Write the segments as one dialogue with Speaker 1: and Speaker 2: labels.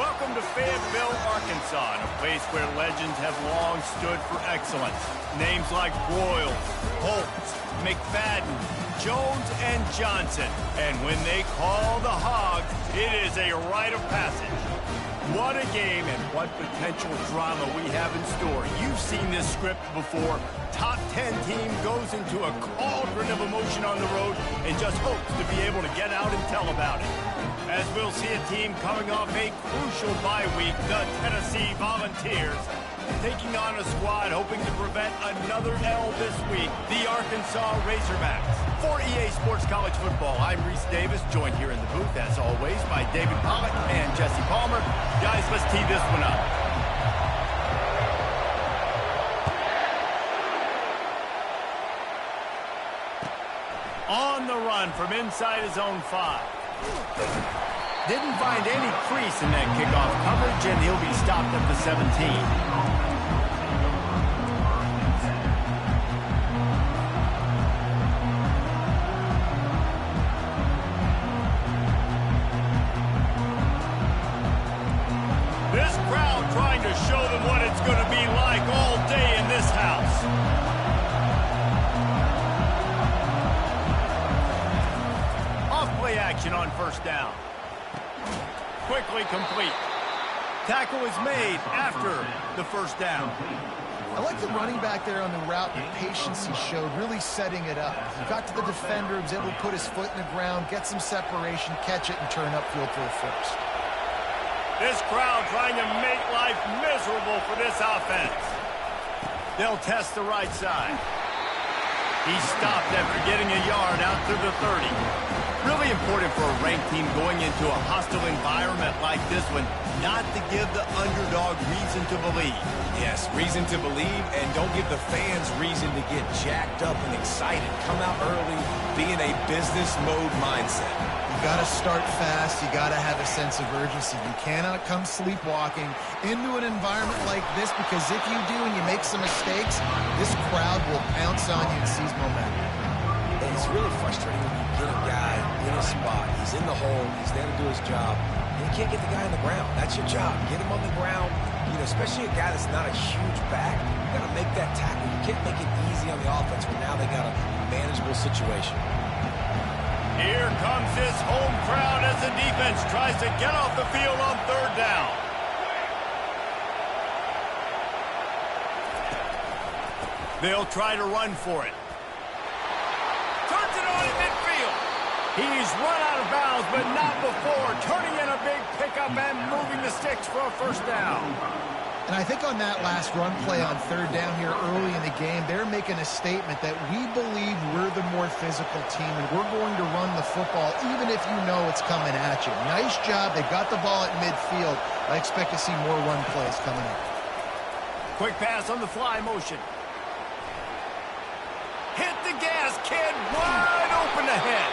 Speaker 1: Welcome to Fayetteville, Arkansas, a place where legends have long stood for excellence. Names like Broyles, Holtz, McFadden, Jones, and Johnson. And when they call the Hogs, it is a rite of passage. What a game and what potential drama we have in store. You've seen this script before. Top 10 team goes into a cauldron of emotion on the road and just hopes to be able to get out and tell about it. As we'll see a team coming off a crucial bye week, the Tennessee Volunteers, taking on a squad hoping to prevent another L this week, the Arkansas Razorbacks. For EA Sports College Football, I'm Reese Davis, joined here in the booth, as always, by David Pollack and Jesse Palmer. Guys, let's tee this one up. On the run from inside his own 5. Didn't find any crease in that kickoff coverage, and he'll be stopped at the 17. This crowd trying to show them what it's going to be like all day in this house. Off-play action on first down. Quickly complete. Tackle is made after the first down.
Speaker 2: I like the running back there on the route, the patience he showed, really setting it up. He got to the defender, was able to put his foot in the ground, get some separation, catch it, and turn upfield for a first.
Speaker 1: This crowd trying to make life miserable for this offense. They'll test the right side. He stopped after getting a yard out to the 30. Really important for a ranked team going into a hostile environment like this one, not to give the underdog reason to believe.
Speaker 3: Yes, reason to believe, and don't give the fans reason to get jacked up and excited. Come out early, be in a business mode mindset.
Speaker 2: You got to start fast. You got to have a sense of urgency. You cannot come sleepwalking into an environment like this, because if you do and you make some mistakes, this crowd will pounce on you and seize momentum.
Speaker 3: And it's really frustrating when you get a guy in a spot. He's in the hole. He's there to do his job. And you can't get the guy on the ground. That's your job. Get him on the ground. You know, especially a guy that's not a huge back. You got to make that tackle. You can't make it easy on the offense when now they got a manageable situation.
Speaker 1: Here comes this home crowd as the defense tries to get off the field on third down. They'll try to run for it. Turns it on in midfield. He's run out of bounds, but not before. Turning in a big pickup and moving the sticks for a first down.
Speaker 2: And I think on that last run play on third down here early in the game, they're making a statement that we believe we're the more physical team, and we're going to run the football even if you know it's coming at you. Nice job. They got the ball at midfield. I expect to see more run plays coming up.
Speaker 1: Quick pass on the fly motion. Hit the gas, kid. Wide open ahead.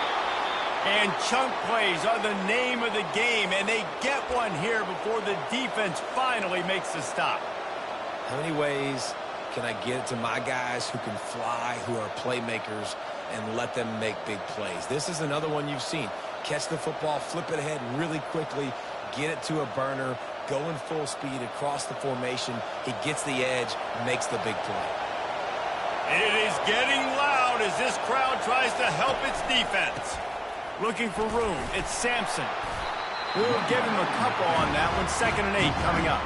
Speaker 1: And chunk plays are the name of the game, and they get one here before the defense finally makes the stop.
Speaker 3: How many ways can I get it to my guys who can fly, who are playmakers, and let them make big plays? This is another one you've seen. Catch the football, flip it ahead really quickly, get it to a burner, go in full speed across the formation. He gets the edge, makes the big play.
Speaker 1: It is getting loud as this crowd tries to help its defense. Looking for room, it's Sampson. We'll give him a couple on that one. 2nd and 8 coming up.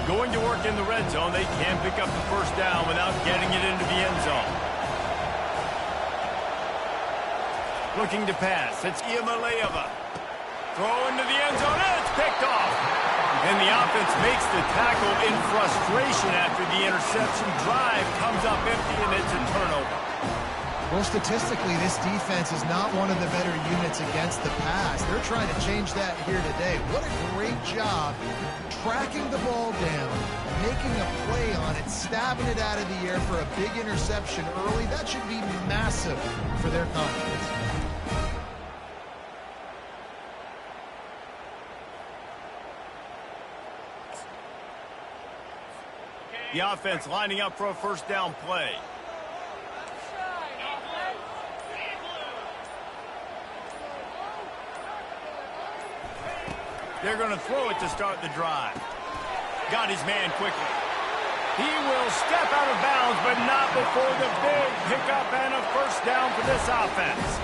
Speaker 1: Going to work in the red zone, they can pick up the first down without getting it into the end zone. Looking to pass. It's Iamaleava. Throw into the end zone. And it's picked off. And the offense makes the tackle in frustration after the interception. Drive comes up empty, and it's a turnover.
Speaker 2: Well, statistically, this defense is not one of the better units against the pass. They're trying to change that here today. What a great job tracking the ball down, making a play on it, stabbing it out of the air for a big interception early. That should be massive for their confidence.
Speaker 1: The offense lining up for a first down play. They're going to throw it to start the drive. Got his man quickly. He will step out of bounds, but not before the big pickup and a first down for this offense.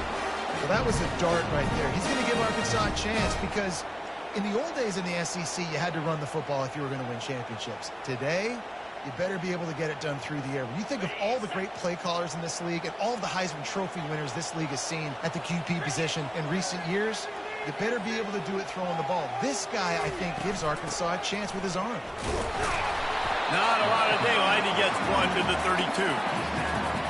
Speaker 2: Well, that was a dart right there. He's going to give Arkansas a chance because in the old days in the SEC, you had to run the football if you were going to win championships. Today, you better be able to get it done through the air. When you think of all the great play callers in this league and all of the Heisman Trophy winners this league has seen at the QP position in recent years, you better be able to do it throwing the ball. This guy, I think, gives Arkansas a chance with his arm.
Speaker 1: Not a lot of daylight. He gets one to the 32.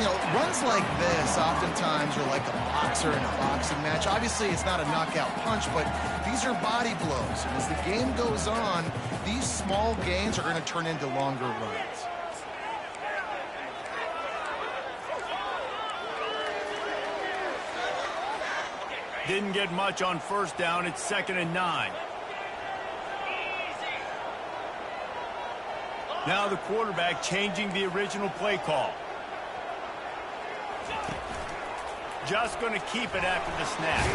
Speaker 2: You know, runs like this oftentimes are like a boxer in a boxing match. Obviously, it's not a knockout punch, but these are body blows. And as the game goes on, these small gains are going to turn into longer runs.
Speaker 1: Didn't get much on first down. It's 2nd and 9. Now the quarterback changing the original play call. Just going to keep it after the snap.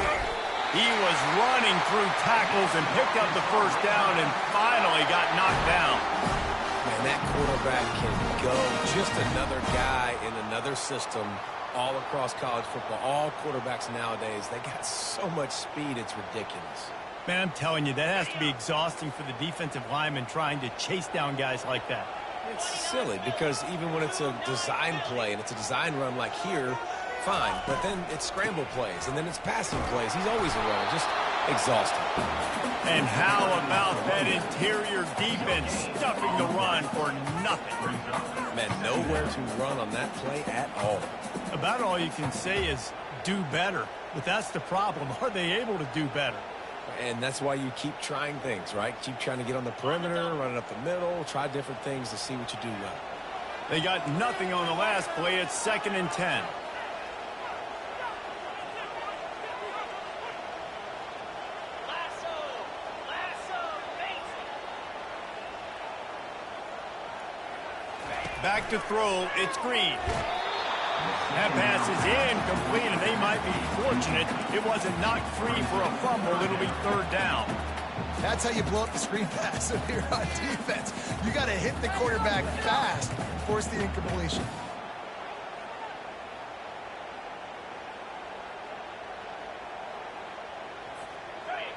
Speaker 1: He was running through tackles and picked up the first down and finally got knocked down.
Speaker 3: Man, that quarterback can go. Just another guy in another system all across college football. All quarterbacks nowadays, they got so much speed, it's ridiculous.
Speaker 1: Man, I'm telling you, that has to be exhausting for the defensive lineman trying to chase down guys like that.
Speaker 3: It's silly because even when it's a design play and it's a design run like here, fine. But then it's scramble plays and then it's passing plays. He's always a runner, just exhausting.
Speaker 1: And how about that interior defense stuffing the run for nothing?
Speaker 3: Man, nowhere to run on that play at all.
Speaker 1: About all you can say is do better. But that's the problem. Are they able to do better?
Speaker 3: And that's why you keep trying things, right? Keep trying to get on the perimeter, running up the middle, try different things to see what you do well.
Speaker 1: They got nothing on the last play. It's 2nd and 10. Back to throw. It's Green. That pass is incomplete, and they might be fortunate it wasn't knocked free for a fumble. It'll be 3rd down.
Speaker 2: That's how you blow up the screen pass if you're on defense. You got to hit the quarterback fast, force the incompletion.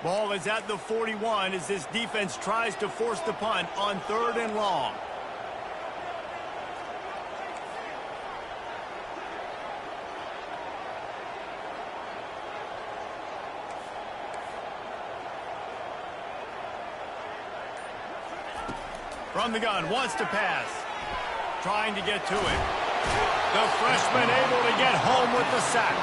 Speaker 1: Ball is at the 41 as this defense tries to force the punt on 3rd and long. From the gun, wants to pass. Trying to get to it. The freshman able to get home with the sack.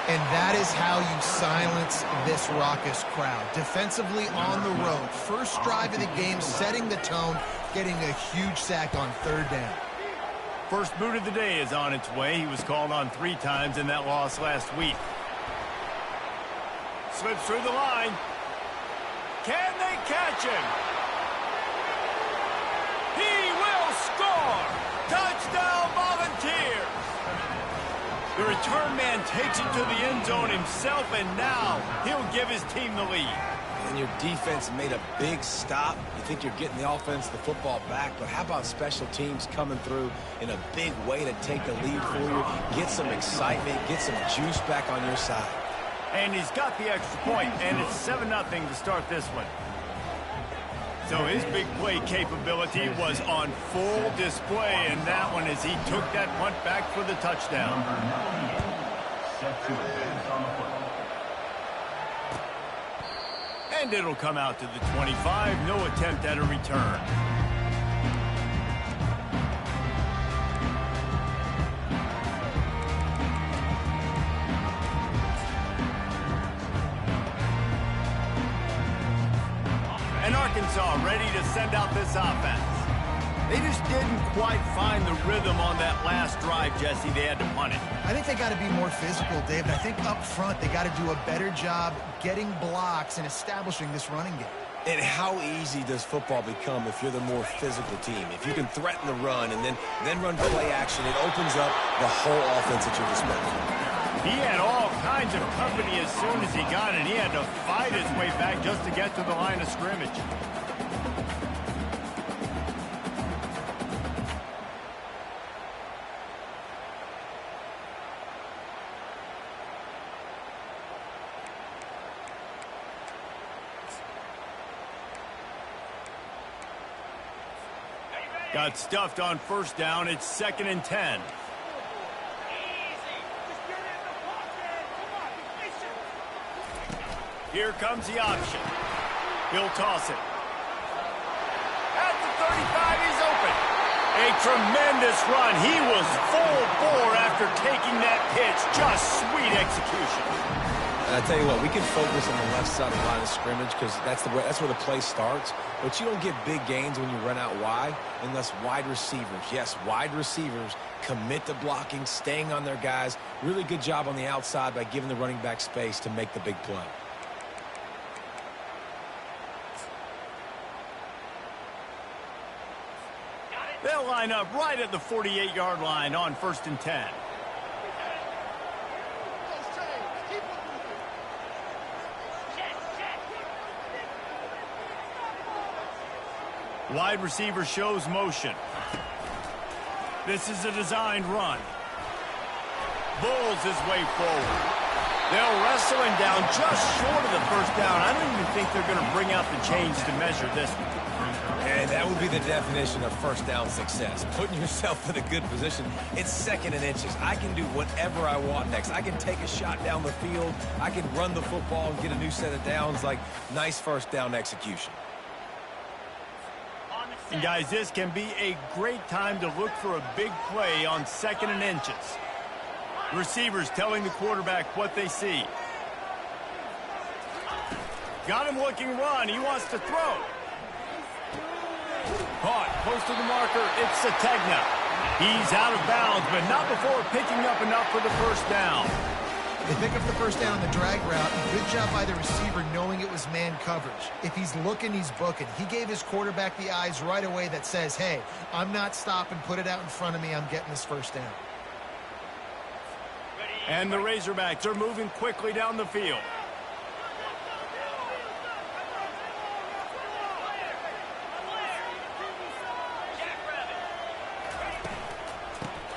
Speaker 2: And that is how you silence this raucous crowd. Defensively on the road. First drive of the game, setting the tone, getting a huge sack on 3rd down.
Speaker 1: First boot of the day is on its way. He was called on 3 times in that loss last week. Slips through the line. Can they catch him? He will score! Touchdown, Volunteers! The return man takes it to the end zone himself, and now he'll give his team the lead.
Speaker 3: And your defense made a big stop. You think you're getting the offense, the football back, but how about special teams coming through in a big way to take the lead for you, get some excitement, get some juice back on your side.
Speaker 1: And he's got the extra point, and it's 7-0 to start this one. So his big play capability was on full display, and that one as he took that punt back for the touchdown. And it'll come out to the 25. No attempt at a return. And Arkansas ready to send out this offense. They just didn't quite find the rhythm on that last drive, Jesse. They had to punt it.
Speaker 2: I think they got to be more physical, David. I think up front they got to do a better job getting blocks and establishing this running game.
Speaker 3: And how easy does football become if you're the more physical team? If you can threaten the run and then run play action, it opens up the whole offense at your disposal.
Speaker 1: He had all kinds of company as soon as he got it. He had to fight his way back just to get to the line of scrimmage. Got stuffed on first down. It's 2nd and 10. Here comes the option. He'll toss it. At the 35, he's open. A tremendous run. He was full bore after taking that pitch. Just sweet execution.
Speaker 3: And I tell you what, we can focus on the left side of the line of scrimmage because that's where the play starts. But you don't get big gains when you run out wide unless wide receivers, yes, wide receivers commit to blocking, staying on their guys. Really good job on the outside by giving the running back space to make the big play.
Speaker 1: They'll line up right at the 48-yard line on 1st and 10. Wide receiver shows motion. This is a designed run. Bulls his way forward. They'll wrestle him down just short of the first down. I don't even think they're going to bring out the chains to measure this one.
Speaker 3: And that would be the definition of first down success. Putting yourself in a good position. It's 2nd and inches. I can do whatever I want next. I can take a shot down the field. I can run the football and get a new set of downs. Like, nice first down execution.
Speaker 1: And guys, this can be a great time to look for a big play on 2nd and inches. Receivers telling the quarterback what they see. Got him looking run. He wants to throw. Caught close to the marker. It's Sategna. He's out of bounds, but not before picking up enough for the first down.
Speaker 2: They pick up the first down on the drag route. Good job by the receiver knowing it was man coverage. If he's looking, he's booking. He gave his quarterback the eyes right away that says, hey, I'm not stopping. Put it out in front of me. I'm getting this first down.
Speaker 1: And the Razorbacks are moving quickly down the field.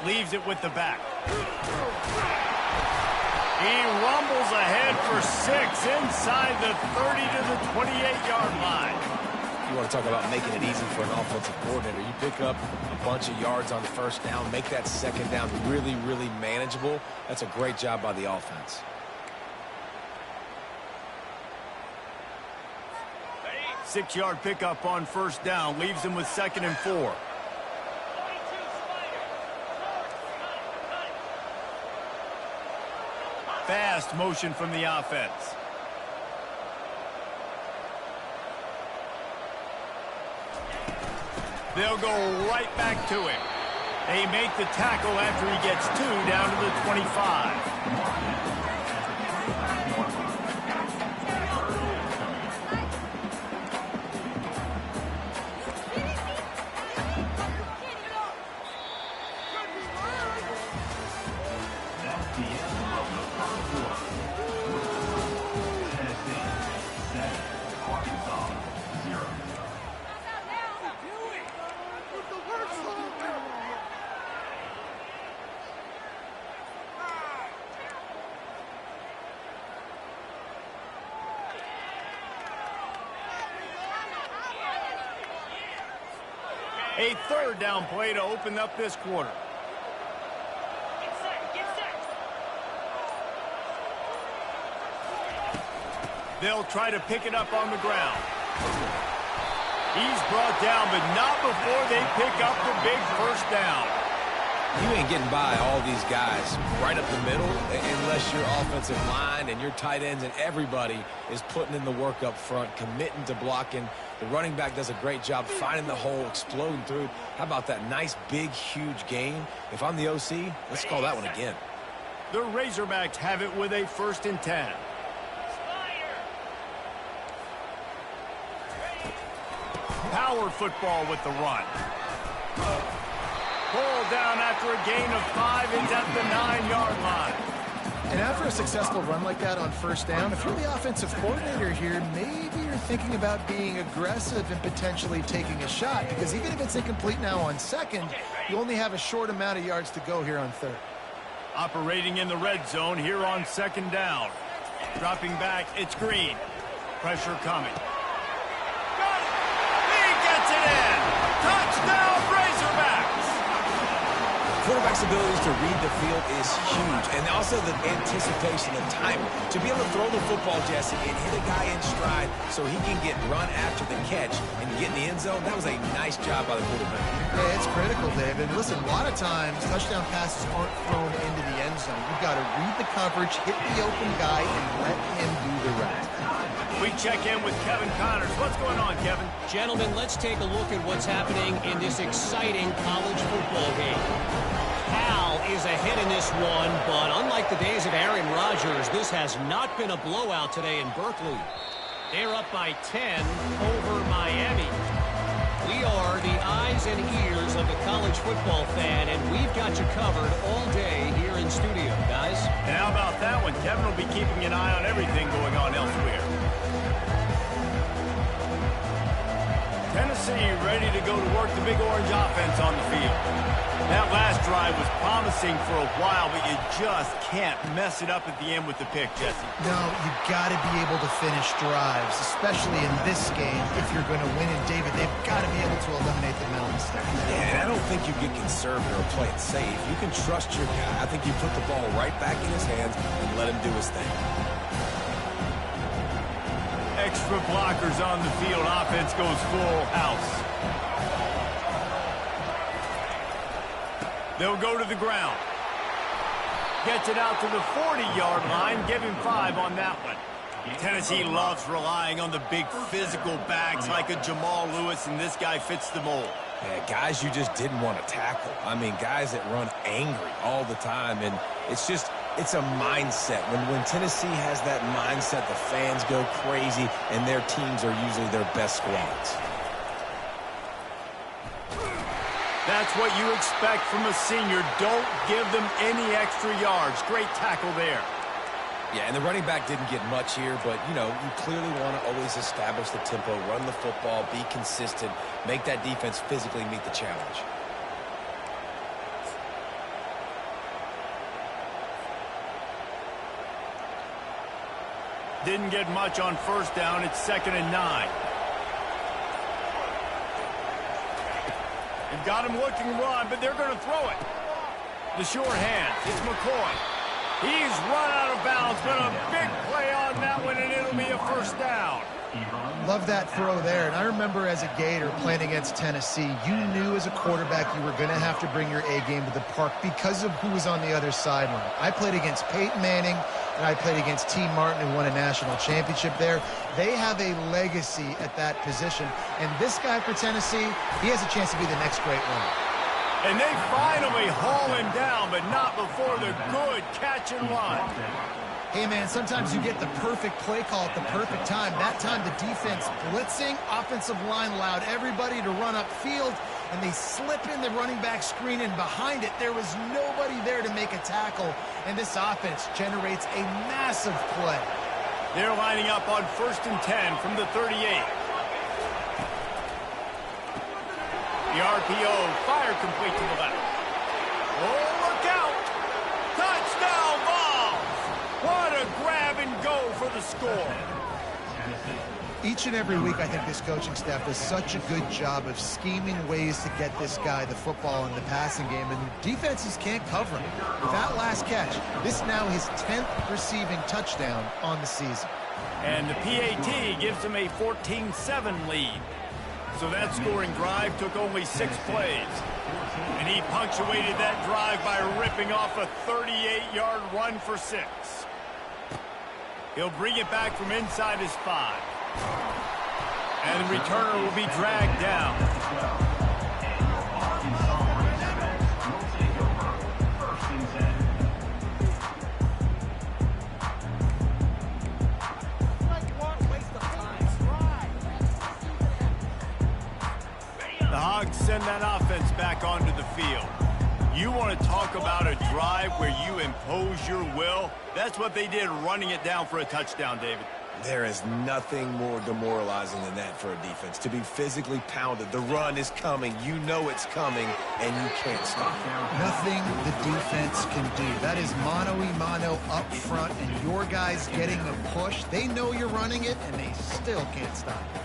Speaker 1: Leaves it with the back. He rumbles ahead for 6 inside the 30 to the 28-yard line.
Speaker 3: You want to talk about making it easy for an offensive coordinator. You pick up a bunch of yards on first down, make that second down really, really manageable. That's a great job by the offense.
Speaker 1: Six-yard pickup on first down leaves him with 2nd and 4. Fast motion from the offense. They'll go right back to him. They make the tackle after he gets 2 down to the 25. A third down play to open up this quarter. They'll try to pick it up on the ground. He's brought down, but not before they pick up the big first down.
Speaker 3: You ain't getting by all these guys right up the middle unless your offensive line and your tight ends and everybody is putting in the work up front, committing to blocking. The running back does a great job finding the hole, exploding through. How about that nice, big, huge gain? If I'm the OC, let's call that one again.
Speaker 1: The Razorbacks have it with a 1st and 10. power football with the run. Pulled down after a gain of 5 and at the 9-yard line.
Speaker 2: And after a successful run like that on first down, if you're the offensive coordinator here, maybe you're thinking about being aggressive and potentially taking a shot, because even if it's incomplete now on second, you only have a short amount of yards to go here on third.
Speaker 1: Operating in the red zone here on second down. Dropping back, it's Green. Pressure coming. Got it! He gets it in! Touchdown, Razorbacks!
Speaker 3: Quarterback's abilities to read the field is huge, and also the anticipation, the timing. To be able to throw the football, Jesse, and hit a guy in stride so he can get run after the catch and get in the end zone, that was a nice job by the quarterback.
Speaker 2: Yeah, it's critical, David. Listen, a lot of times touchdown passes aren't thrown into the end zone. You've got to read the coverage, hit the open guy, and let him do the rest.
Speaker 1: We check in with Kevin Connors. What's going on, Kevin?
Speaker 4: Gentlemen, let's take a look at what's happening in this exciting college football game. Cal is ahead in this one, but unlike the days of Aaron Rodgers, this has not been a blowout today in Berkeley. They're up by 10 over Miami. We are the eyes and ears of the college football fan, and we've got you covered all day here in studio, guys.
Speaker 1: And how about that one? Kevin will be keeping an eye on everything going on elsewhere. Tennessee ready to go to work the big orange offense on the field. That last drive was promising for a while, but you just can't mess it up at the end with the pick, Jesse.
Speaker 2: No, you've got to be able to finish drives, especially in this game if you're going to win. And, David, they've got to be able to eliminate the mental mistakes.
Speaker 3: Yeah, and I don't think you get conservative or play it safe. You can trust your guy. I think you put the ball right back in his hands and let him do his thing.
Speaker 1: Extra blockers on the field. Offense goes full house. They'll go to the ground. Gets it out to the 40-yard line. Give him 5 on that one. Tennessee loves relying on the big physical backs like a Jamal Lewis, and this guy fits the mold.
Speaker 3: Yeah, guys you just didn't want to tackle. I mean, guys that run angry all the time, and it's a mindset. When Tennessee has that mindset, the fans go crazy, and their teams are usually their best squads.
Speaker 1: That's what you expect from a senior. Don't give them any extra yards. Great tackle there.
Speaker 3: Yeah, and the running back didn't get much here, but, you know, you clearly want to always establish the tempo, run the football, be consistent, make that defense physically meet the challenge.
Speaker 1: Didn't get much on first down. It's 2nd and 9. They've got him looking run, but they're going to throw it. The sure hand. It's McCoy. He's run out of bounds, but a big play on that one, and it'll be a first down.
Speaker 2: Love that throw there. And I remember as a Gator playing against Tennessee, you knew as a quarterback you were going to have to bring your A game to the park because of who was on the other sideline. I played against Peyton Manning, and I played against T. Martin, who won a national championship there. They have a legacy at that position. And this guy for Tennessee, he has a chance to be the next great one.
Speaker 1: And they finally haul him down, but not before the good catch and run.
Speaker 2: Hey, man, sometimes you get the perfect play call at the perfect time. That time the defense blitzing, offensive line allowed everybody to run upfield, and they slip in the running back screen, and behind it there was nobody there to make a tackle, and this offense generates a massive play.
Speaker 1: They're lining up on 1st and 10 from the 38. The RPO, fire complete to the left. Oh, look out! Touchdown ball! What a grab and go for the score.
Speaker 2: Each and every week, I think this coaching staff does such a good job of scheming ways to get this guy the football in the passing game, and defenses can't cover him. With that last catch, this now his 10th receiving touchdown on the season.
Speaker 1: And the PAT gives him a 14-7 lead. So that scoring drive took only 6 plays. And he punctuated that drive by ripping off a 38-yard run for 6. He'll bring it back from inside his 5. And the returner will be dragged down. dogs send that offense back onto the field. You want to talk about a drive where you impose your will? That's what they did, running it down for a touchdown, David.
Speaker 3: There is nothing more demoralizing than that for a defense. To be physically pounded. The run is coming. You know it's coming, and you can't stop it.
Speaker 2: Nothing the defense can do. That is mano-a-mano up front, and your guys getting a push. They know you're running it, and they still can't stop it.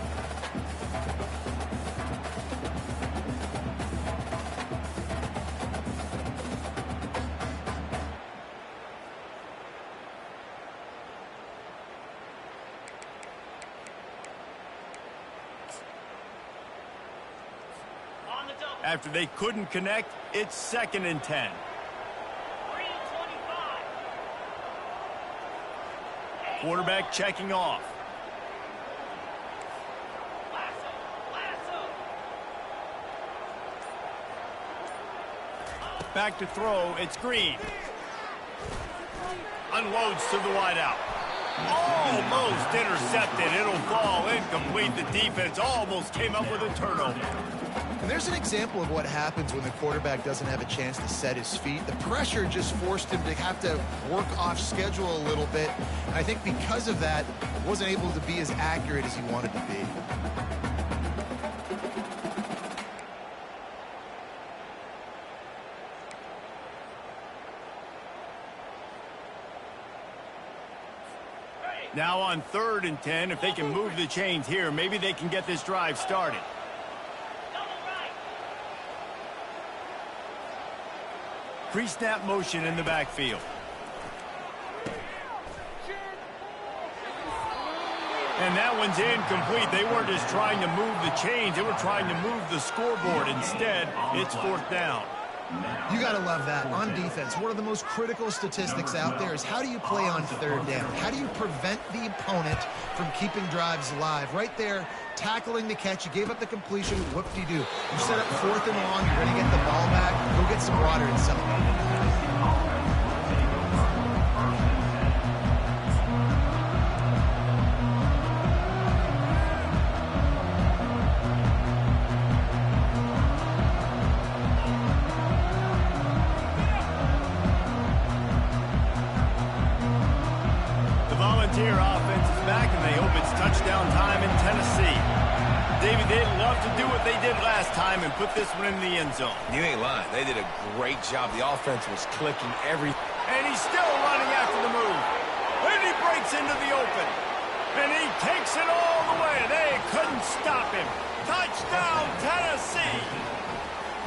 Speaker 1: After they couldn't connect, it's 2nd and 10. Quarterback checking off. Back to throw, it's Green. Unloads to the wideout. Almost intercepted. It'll fall incomplete. The defense almost came up with a turnover.
Speaker 2: And there's an example of what happens when the quarterback doesn't have a chance to set his feet. The pressure just forced him to have to work off schedule a little bit. And I think because of that, wasn't able to be as accurate as he wanted to be.
Speaker 1: Now on 3rd and 10, if they can move the chains here, maybe they can get this drive started. Pre-snap motion in the backfield. And that one's incomplete. They weren't just trying to move the chains. They were trying to move the scoreboard. Instead, it's 4th down.
Speaker 2: You got to love that. On defense, one of the most critical statistics out there is how do you play on 3rd down? How do you prevent the opponent from keeping drives alive? Right there, tackling the catch. You gave up the completion. Whoop-de-doo. You set up 4th and long. You're going to get the ball back. Go get some water and celebrate.
Speaker 1: Volunteer offense is back, and they hope it's touchdown time in Tennessee. David, they'd love to do what they did last time and put this one in the end zone.
Speaker 3: You ain't lying. They did a great job. The offense was clicking everything.
Speaker 1: And he's still running after the move. And he breaks into the open. And he takes it all the way. They couldn't stop him. Touchdown, Tennessee!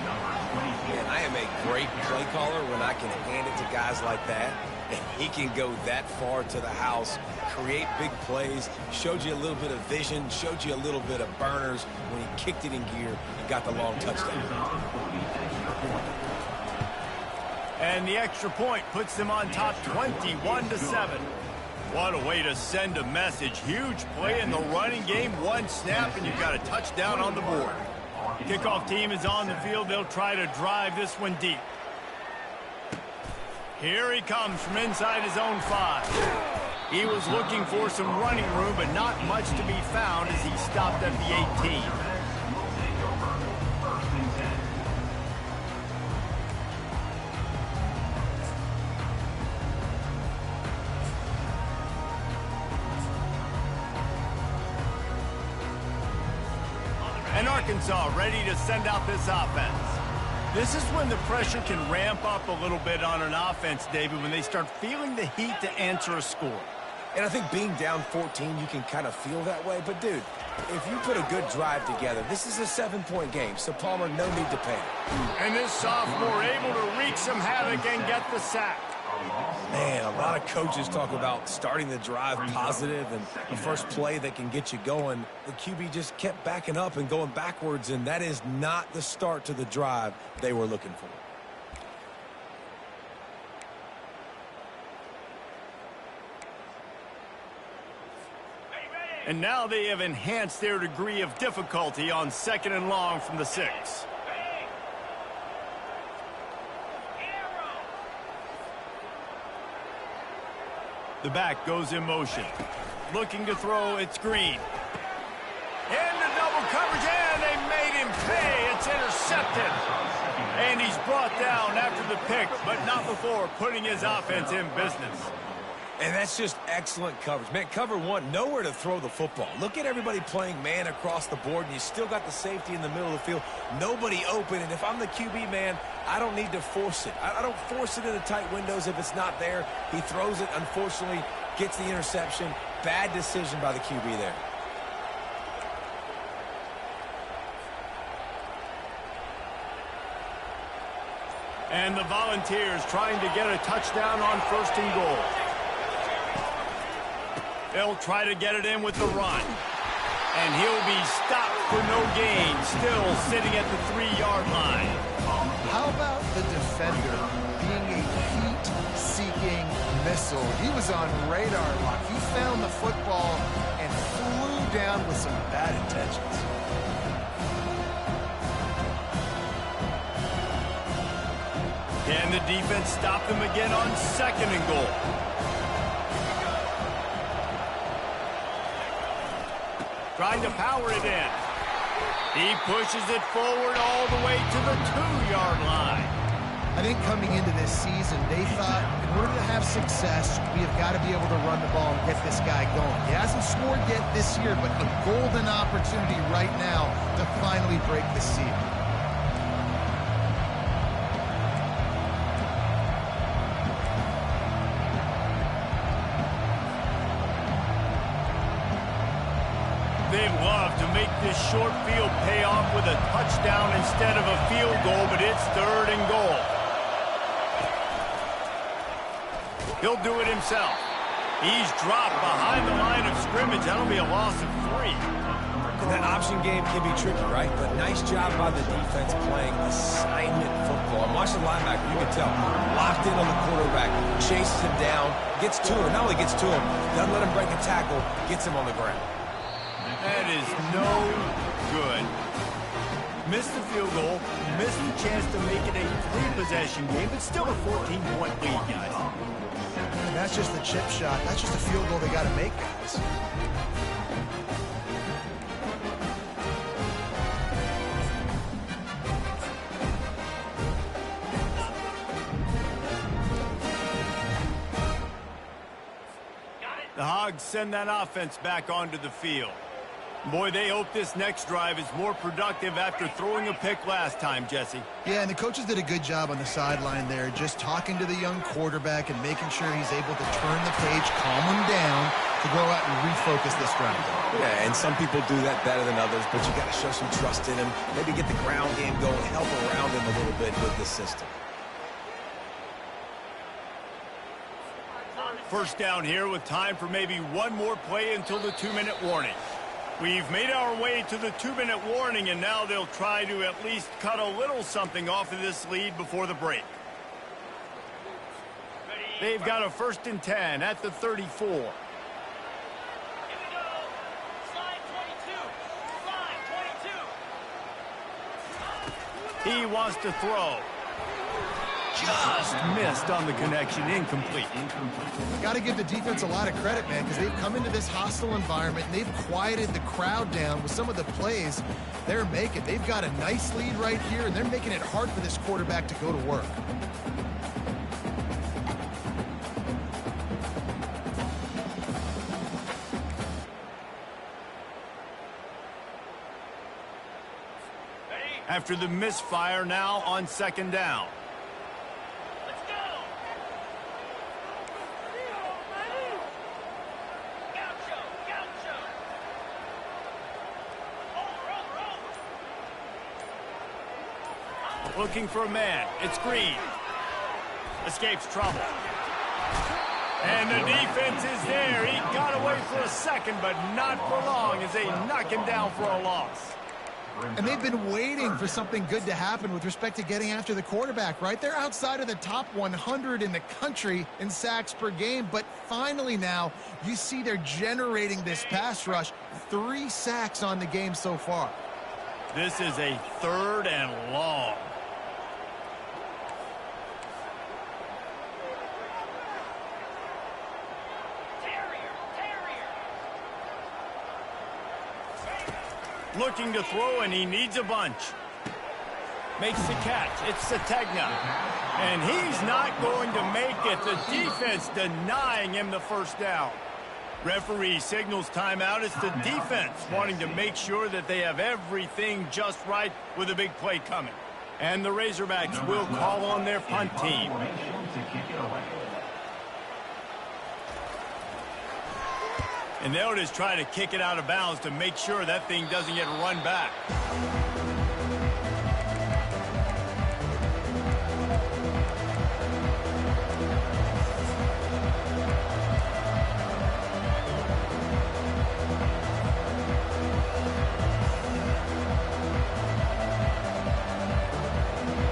Speaker 3: Man, I am a great play caller when I can hand it to guys like that. And he can go that far to the house, create big plays, showed you a little bit of vision, showed you a little bit of burners when he kicked it in gear and got the long touchdown.
Speaker 1: And the extra point puts them on top 21-7. What a way to send a message. Huge play in the running game. One snap, and you've got a touchdown on the board. Kickoff team is on the field. They'll try to drive this one deep. Here he comes from inside his own 5. He was looking for some running room, but not much to be found as he stopped at the 18. And Arkansas ready to send out this offense. This is when the pressure can ramp up a little bit on an offense, David, when they start feeling the heat to answer a score.
Speaker 3: And I think being down 14, you can kind of feel that way. But, dude, if you put a good drive together, this is a 7-point game, so Palmer, no need to panic.
Speaker 1: And this sophomore able to wreak some havoc and get the sack.
Speaker 3: Man, a lot of coaches talk about starting the drive positive and the first play that can get you going. The QB just kept backing up and going backwards, and that is not the start to the drive they were looking for.
Speaker 1: And now they have enhanced their degree of difficulty on 2nd and long from the 6. The back goes in motion. Looking to throw, it's Green. Into double coverage, and they made him pay. It's intercepted. intercepted. And he's brought down after the pick, but not before putting his offense in business.
Speaker 3: And that's just excellent coverage. Man, cover one, nowhere to throw the football. Look at everybody playing man across the board, and you still got the safety in the middle of the field. Nobody open, and if I'm the QB, man, I don't need to force it. I don't force it into tight windows if it's not there. He throws it, unfortunately, gets the interception. Bad decision by the QB there.
Speaker 1: And the Volunteers trying to get a touchdown on 1st and goal. They'll try to get it in with the run. And he'll be stopped for no gain, still sitting at the 3-yard line.
Speaker 2: How about the defender being a heat-seeking missile? He was on radar lock. He found the football and flew down with some bad intentions.
Speaker 1: Can the defense stop them again on 2nd and goal? Trying to power it in. He pushes it forward all the way to the 2-yard line.
Speaker 2: I think coming into this season, they thought in order to have success, we have got to be able to run the ball and get this guy going. He hasn't scored yet this year, but a golden opportunity right now to finally break the seal.
Speaker 1: They love to make this short field pay off with a touchdown instead of a field goal, but it's 3rd and goal. He'll do it himself. He's dropped behind the line of scrimmage. That'll be a loss of 3.
Speaker 3: That option game can be tricky, right? But nice job by the defense playing assignment football. And watch the linebacker. You can tell. Locked in on the quarterback. Chases him down. Gets to him. Not only gets to him, doesn't let him break a tackle. Gets him on the ground.
Speaker 1: That is no good. Missed the field goal, missed the chance to make it a 3-possession game, but still a 14-point lead, guys.
Speaker 2: And that's just the chip shot. That's just a field goal they got to make, guys.
Speaker 1: The Hogs send that offense back onto the field. Boy, they hope this next drive is more productive after throwing a pick last time, Jesse.
Speaker 2: Yeah, and the coaches did a good job on the sideline there, just talking to the young quarterback and making sure he's able to turn the page, calm him down, to go out and refocus this drive.
Speaker 3: Yeah, and some people do that better than others, but you got to show some trust in him. Maybe get the ground game going, help around him a little bit with the system.
Speaker 1: First down here with time for maybe one more play until the 2-minute warning. We've made our way to the 2-minute warning, and now they'll try to at least cut a little something off of this lead before the break. They've got a 1st and 10 at the 34. He wants to throw. Just missed on the connection. Incomplete.
Speaker 2: Got to give the defense a lot of credit, man, because they've come into this hostile environment and they've quieted the crowd down with some of the plays they're making. They've got a nice lead right here, and they're making it hard for this quarterback to go to work.
Speaker 1: After the misfire, now on 2nd down. Looking for a man. It's Green. Escapes trouble. And the defense is there. He got away for a second, but not for long as they knock him down for a loss.
Speaker 2: And they've been waiting for something good to happen with respect to getting after the quarterback, right? They're outside of the top 100 in the country in sacks per game, but finally now you see they're generating this pass rush. 3 sacks on the game so far.
Speaker 1: This is a 3rd and long. Looking to throw, and he needs a bunch. Makes the catch. It's Sategna. And he's not going to make it. The defense denying him the first down. Referee signals timeout. It's the defense wanting to make sure that they have everything just right with a big play coming. And the Razorbacks will call on their punt team. And they'll just try to kick it out of bounds to make sure that thing doesn't get run back.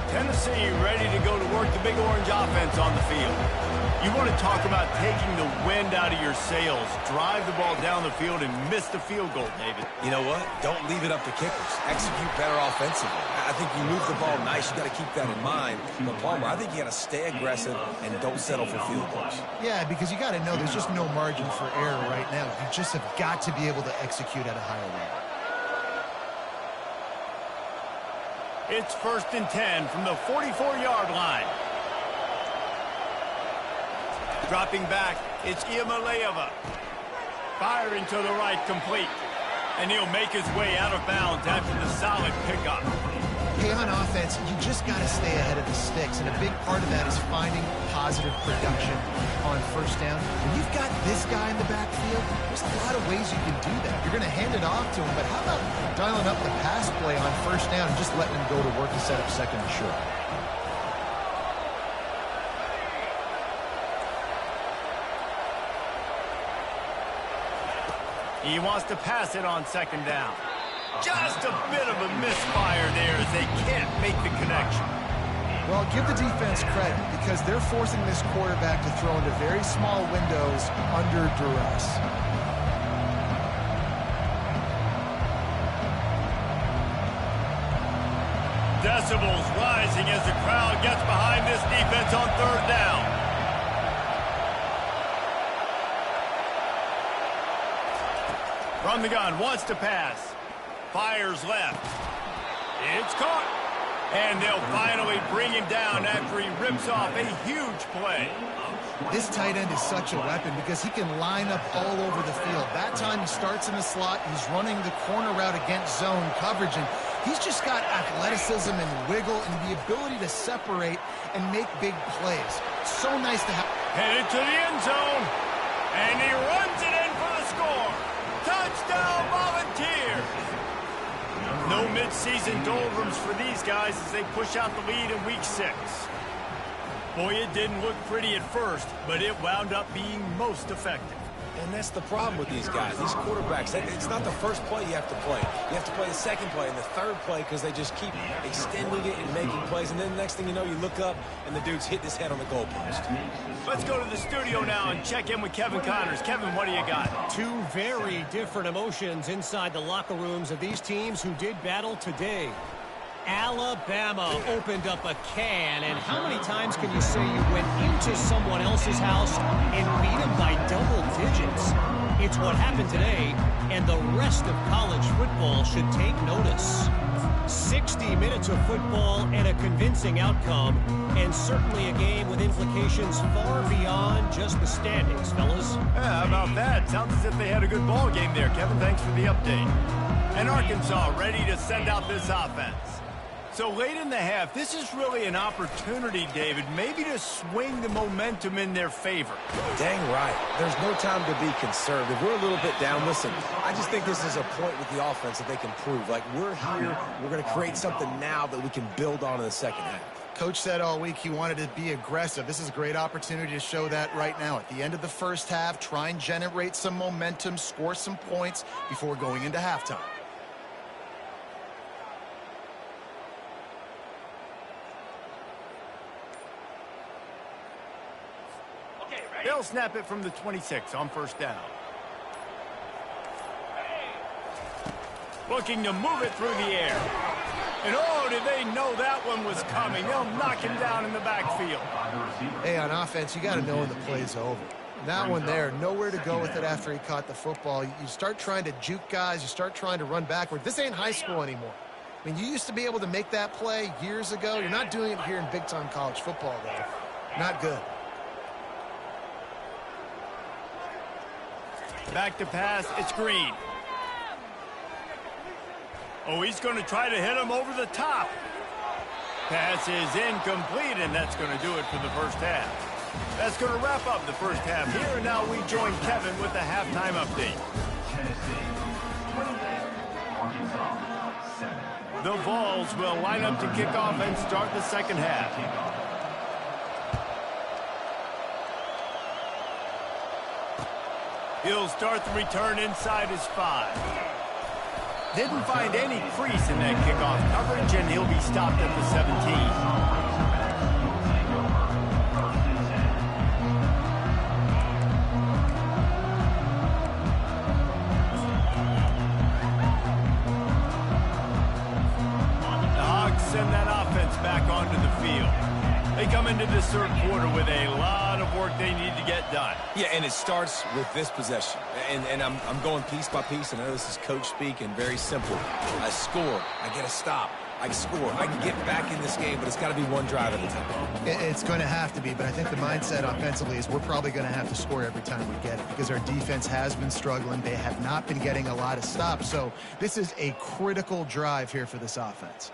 Speaker 1: Tennessee ready to go to work the big orange offense on the field. You want to talk about taking the wind out of your sails. Drive the ball down the field and miss the field goal, David.
Speaker 3: You know what? Don't leave it up to kickers. Execute better offensively. I think you move the ball nice. You got to keep that in mind. But Palmer, I think you got to stay aggressive and don't settle for field goals.
Speaker 2: Yeah, because you got to know there's just no margin for error right now. You just have got to be able to execute at a higher level.
Speaker 1: It's 1st and 10 from the 44-yard line. Dropping back, it's Iamaleava. Firing to the right, complete. And he'll make his way out of bounds after the solid pickup.
Speaker 2: Hey, on offense, you just got to stay ahead of the sticks, and a big part of that is finding positive production on first down. When you've got this guy in the backfield, there's a lot of ways you can do that. You're going to hand it off to him, but how about dialing up the pass play on first down and just letting him go to work to set up second and short?
Speaker 1: He wants to pass it on 2nd down. Just a bit of a misfire there as they can't make the connection.
Speaker 2: Well, give the defense credit because they're forcing this quarterback to throw into very small windows under duress.
Speaker 1: Decibels rising as the crowd gets behind this defense on 3rd down. From the gun, wants to pass. Fires left. It's caught. And they'll finally bring him down after he rips off a huge play.
Speaker 2: This tight end is such a weapon because he can line up all over the field. That time he starts in the slot. He's running the corner route against zone coverage. And he's just got athleticism and wiggle and the ability to separate and make big plays. So nice to have.
Speaker 1: Headed to the end zone. And he runs it in for the score. Touchdown, Volunteers! No midseason doldrums for these guys as they push out the lead in Week 6. Boy, it didn't look pretty at first, but it wound up being most effective.
Speaker 3: And that's the problem with these guys, these quarterbacks. It's not the first play you have to play. You have to play the second play and the third play because they just keep extending it and making plays. And then the next thing you know, you look up and the dude's hitting his head on the goalpost.
Speaker 1: Let's go to the studio now and check in with Kevin Connors. Kevin, what do you got?
Speaker 4: Two very different emotions inside the locker rooms of these teams who did battle today. Alabama opened up a can, and how many times can you say you went into someone else's house and beat them by double digits? It's what happened today, and the rest of college football should take notice. 60 minutes of football and a convincing outcome, and certainly a game with implications far beyond just the standings, fellas.
Speaker 1: Yeah, how about that? Sounds as if they had a good ball game there, Kevin. Thanks for the update. And Arkansas ready to send out this offense. So late in the half, this is really an opportunity, David, maybe to swing the momentum in their favor.
Speaker 3: Dang right. There's no time to be conservative. We're a little bit down. Listen, I just think this is a point with the offense that they can prove. Like, we're here, we're going to create something now that we can build on in the second half.
Speaker 2: Coach said all week he wanted to be aggressive. This is a great opportunity to show that right now. At the end of the first half, try and generate some momentum, score some points before going into halftime.
Speaker 1: They'll snap it from the 26 on 1st down. Looking to move it through the air. And oh, did they know that one was coming. They'll knock him down in the backfield.
Speaker 2: Hey, on offense, you got to know when the play's over. That one there, nowhere to go with it after he caught the football. You start trying to juke guys. You start trying to run backward. This ain't high school anymore. I mean, you used to be able to make that play years ago. You're not doing it here in big-time college football, though. Not good.
Speaker 1: Back to pass, it's Green. Oh, he's going to try to hit him over the top. Pass is incomplete, and that's going to do it for the first half. That's going to wrap up the first half here, and now we join Kevin with the halftime update. The Vols will line up to kick off and start the second half. He'll start the return inside his 5. Didn't find any crease in that kickoff coverage, and he'll be stopped at the 17. Send that offense back onto the field. They come into this third quarter with a lot of work they need to get done.
Speaker 3: Yeah, and it starts with this possession. And I'm going piece by piece, and I know this is coach speak and very simple. I score. I get a stop. I score. I can get back in this game, but it's got to be one drive at a time.
Speaker 2: It's going to have to be, but I think the mindset offensively is we're probably going to have to score every time we get it because our defense has been struggling. They have not been getting a lot of stops, so this is a critical drive here for this offense.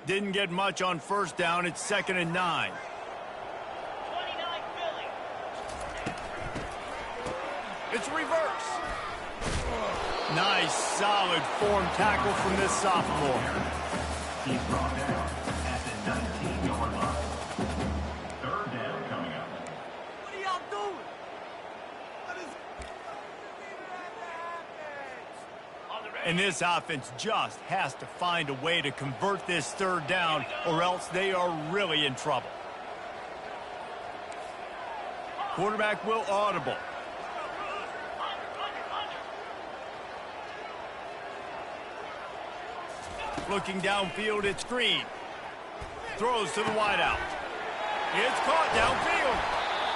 Speaker 1: Didn't get much on first down. It's 2nd and 9. It's reverse. Nice, solid form tackle from this sophomore.
Speaker 5: He's brought down at the 19-yard line. Third down coming up.
Speaker 6: What are y'all doing?
Speaker 1: And this offense just has to find a way to convert this third down, or else they are really in trouble. Quarterback will audible. Looking downfield, it's Green. Throws to the wideout. It's caught downfield.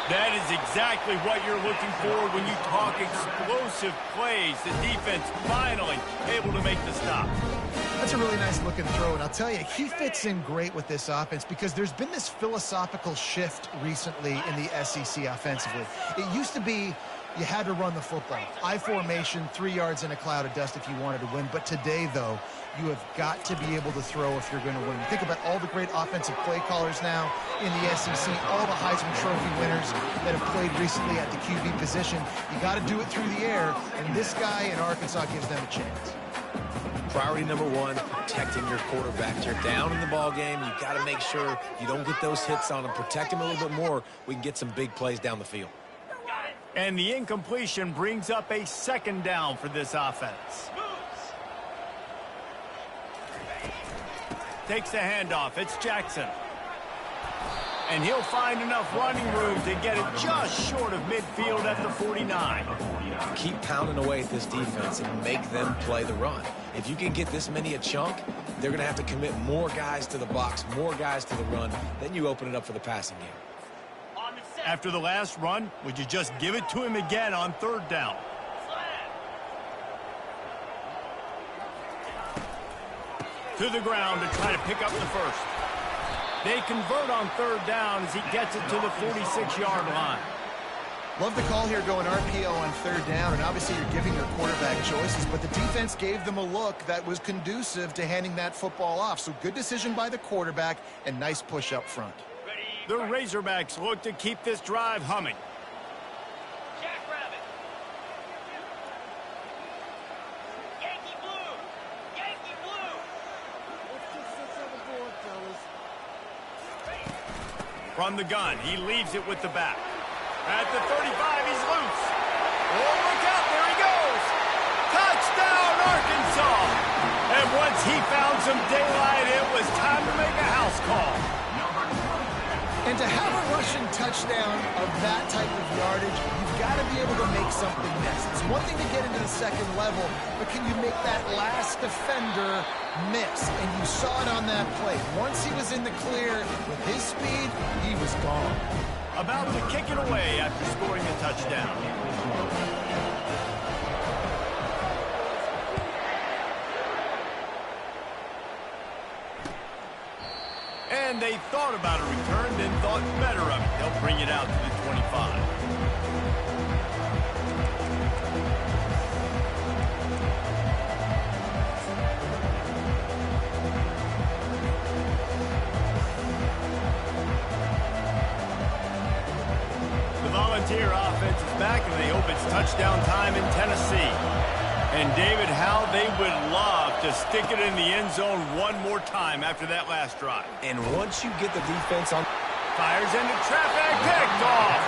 Speaker 1: That is exactly what you're looking for when you talk explosive plays. The defense finally able to make the stop.
Speaker 2: That's a really nice looking throw, and I'll tell you, he fits in great with this offense because there's been this philosophical shift recently in the SEC offensively. It used to be you had to run the football. I formation, 3 yards in a cloud of dust if you wanted to win. But today, though, you have got to be able to throw if you're going to win. Think about all the great offensive play callers now in the SEC, all the Heisman Trophy winners that have played recently at the QB position. You got to do it through the air, and this guy in Arkansas gives them a chance.
Speaker 3: Priority number one, protecting your quarterback. You're down in the ball game. You got to make sure you don't get those hits on him. Protect him a little bit more. We can get some big plays down the field.
Speaker 1: And the incompletion brings up a 2nd down for this offense. Takes the handoff. It's Jackson. And he'll find enough running room to get it just short of midfield at the 49.
Speaker 3: Keep pounding away at this defense and make them play the run. If you can get this many a chunk, they're going to have to commit more guys to the box, more guys to the run. Then you open it up for the passing game.
Speaker 1: After the last run, would you just give it to him again on 3rd down? To the ground to try to pick up the first. They convert on 3rd down as he gets it to the 46-yard line.
Speaker 2: Love the call here going RPO on 3rd down, and obviously you're giving your quarterback choices, but the defense gave them a look that was conducive to handing that football off. So good decision by the quarterback and nice push up front.
Speaker 1: The Razorbacks look to keep this drive humming.
Speaker 6: Yankee blue! Yankee blue!
Speaker 1: From the gun, he leaves it with the back. At the 35, he's loose. Oh, look out, there he goes. Touchdown, Arkansas. And once he found some daylight, it was time to make a house call.
Speaker 2: And to have a rushing touchdown of that type of yardage, you've got to be able to make something miss. It's one thing to get into the second level, but can you make that last defender miss? And you saw it on that play. Once he was in the clear with his speed, he was gone.
Speaker 1: About to kick it away after scoring a touchdown. And they thought about a return, then thought better of it. They'll bring it out to the 25. Volunteer offense is back, and they hope it's touchdown time in Tennessee. And David, how they would love to stick it in the end zone one more time after that last drive.
Speaker 3: And once you get the defense on...
Speaker 1: Fires into traffic, picked off.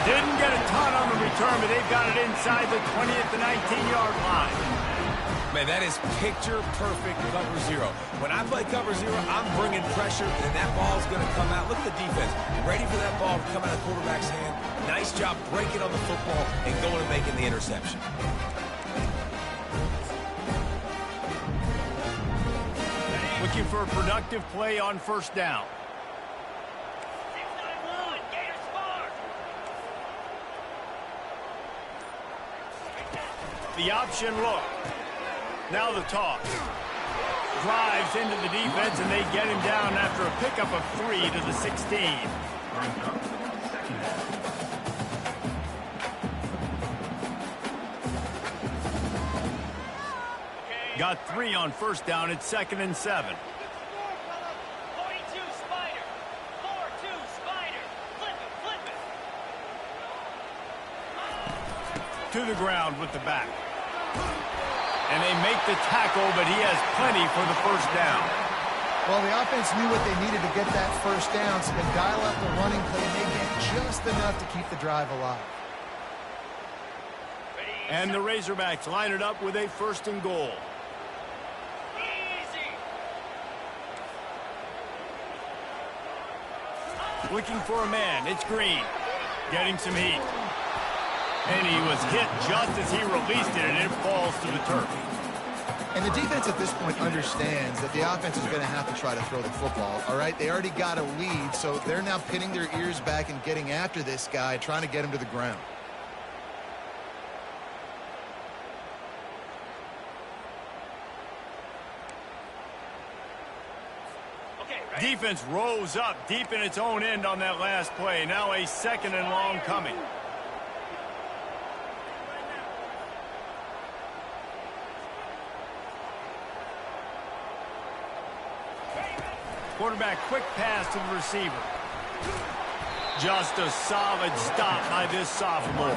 Speaker 1: Didn't get a ton on the return, but they've got it inside the 20 at the 19-yard line.
Speaker 3: Man, that is picture-perfect cover zero. When I play cover zero, I'm bringing pressure, and that ball's going to come out. Look at the defense. Ready for that ball to come out of the quarterback's hand. Nice job breaking on the football and going and making the interception.
Speaker 1: Looking for a productive play on first down.
Speaker 6: 6-9-1, Gators score.
Speaker 1: The option look. Now the toss. Drives into the defense, and they get him down after a pickup of 3 to the 16. Got 3 on first down. It's 2nd and 7.
Speaker 6: 42 Spider. 4-2 Spider. Flip it.
Speaker 1: To the ground with the back. And they make the tackle, but he has plenty for the first down.
Speaker 2: Well, the offense knew what they needed to get that first down, so they dial up the running play, and they get just enough to keep the drive alive.
Speaker 1: And the Razorbacks line it up with a 1st and goal.
Speaker 6: Easy.
Speaker 1: Looking for a man. It's Green. Getting some heat. And he was hit just as he released it, and it falls to the turf.
Speaker 2: And the defense at this point understands that the offense is going to have to try to throw the football, all right? They already got a lead, so they're now pinning their ears back and getting after this guy, trying to get him to the ground.
Speaker 6: Okay, ready?
Speaker 1: Defense rose up deep in its own end on that last play. Now a 2nd and long coming. Quarterback, quick pass to the receiver. Just a solid stop by this sophomore.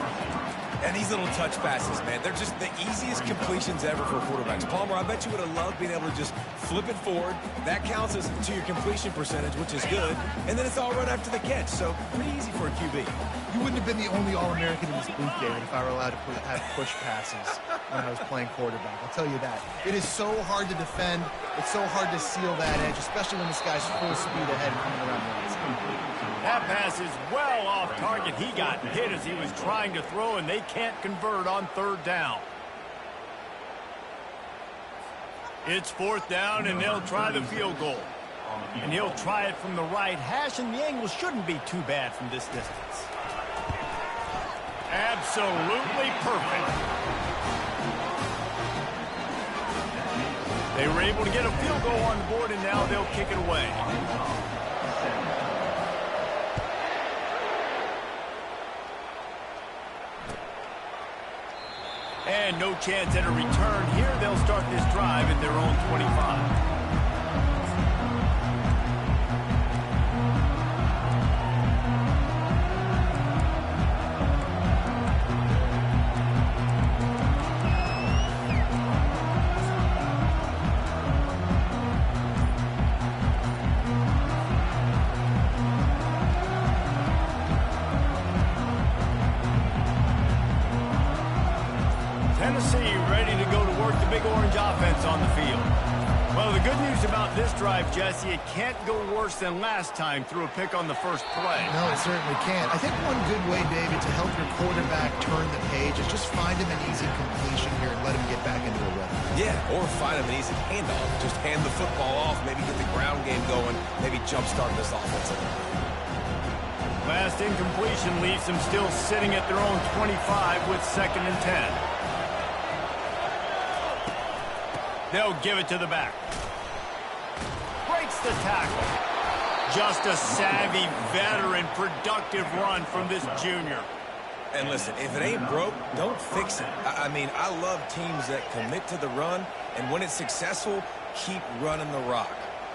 Speaker 3: And these little touch passes, man, they're just the easiest completions ever for quarterbacks. Palmer, I bet you would have loved being able to just flip it forward. That counts as to your completion percentage, which is good. And then it's all run after the catch, so pretty easy for a QB.
Speaker 2: You wouldn't have been the only All-American in this booth, David, if I were allowed to have push passes when I was playing quarterback. I'll tell you that. It is so hard to defend. It's so hard to seal that edge, especially when this guy's full speed ahead and coming around the outside.
Speaker 1: That pass is well off target. He got hit as he was trying to throw, and they can't convert on 3rd down. It's 4th down, and they'll try the field goal. And he'll try it from the right hash, and the angle shouldn't be too bad from this distance. Absolutely perfect. They were able to get a field goal on the board, and now they'll kick it away. And no chance at a return here. They'll start this drive at their own 25. Tennessee ready to go to work the Big Orange offense on the field. Well, the good news about this drive, Jesse, it can't go worse than last time through a pick on the first play.
Speaker 2: No, it certainly can't. I think one good way, David, to help your quarterback turn the page is just find him an easy completion here and let him get back into a rhythm.
Speaker 3: Yeah, or find him an easy handoff. Just hand the football off, maybe get the ground game going, maybe jumpstart this offense a little bit.
Speaker 1: Last incompletion leaves them still sitting at their own 25 with 2nd and 10. They'll give it to the back. Breaks the tackle. Just a savvy, veteran, productive run from this junior.
Speaker 3: And listen, if it ain't broke, don't fix it. I mean, I love teams that commit to the run, and when it's successful, keep running the rock.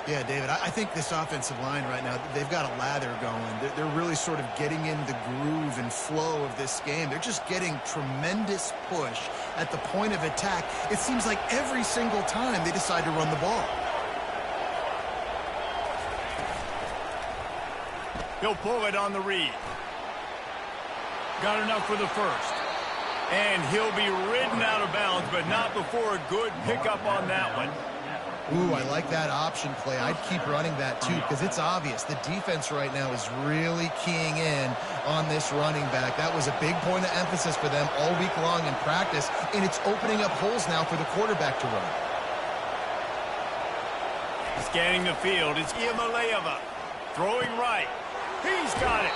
Speaker 2: Yeah, David, I think this offensive line right now, they've got a lather going. They're really sort of getting in the groove and flow of this game. They're just getting tremendous push at the point of attack. It seems like every single time they decide to run the ball.
Speaker 1: He'll pull it on the read. Got enough for the first. And he'll be ridden out of bounds, but not before a good pickup on that one.
Speaker 2: Ooh, I like that option play. I'd keep running that, too, because it's obvious. The defense right now is really keying in on this running back. That was a big point of emphasis for them all week long in practice, and it's opening up holes now for the quarterback to run.
Speaker 1: Scanning the field, it's Iamaleava. Throwing right. He's got it.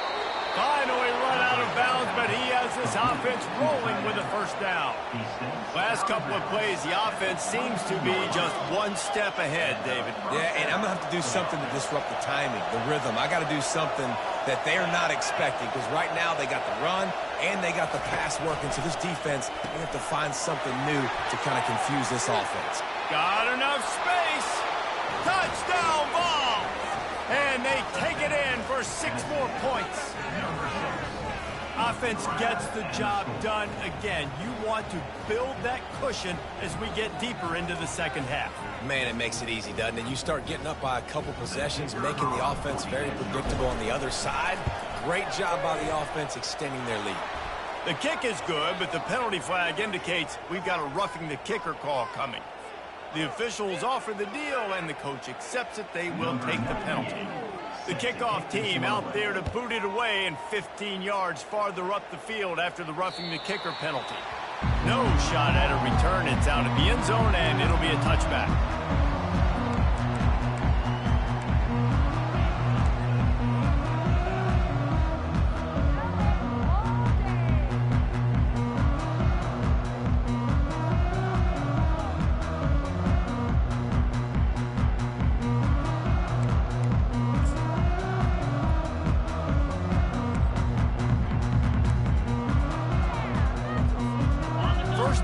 Speaker 1: Finally run out of bounds, but he has this offense rolling with a first down. Last couple of plays, the offense seems to be just one step ahead, David.
Speaker 3: Yeah, and I'm going to have to do something to disrupt the timing, the rhythm. I got to do something that they're not expecting, because right now they got the run and they got the pass working. So this defense, they have to find something new to kind of confuse this offense.
Speaker 1: Got enough space. Touchdown ball. And they take it in for 6 more points. Offense gets the job done again. You want to build that cushion as we get deeper into the second half.
Speaker 3: Man, it makes it easy, doesn't it? You start getting up by a couple possessions, making the offense very predictable on the other side. Great job by the offense extending their lead.
Speaker 1: The kick is good, but the penalty flag indicates we've got a roughing the kicker call coming. The officials offer the deal, and the coach accepts it. They will take the penalty. The kickoff team out there to boot it away and 15 yards farther up the field after the roughing the kicker penalty. No shot at a return. It's out of the end zone, and it'll be a touchback.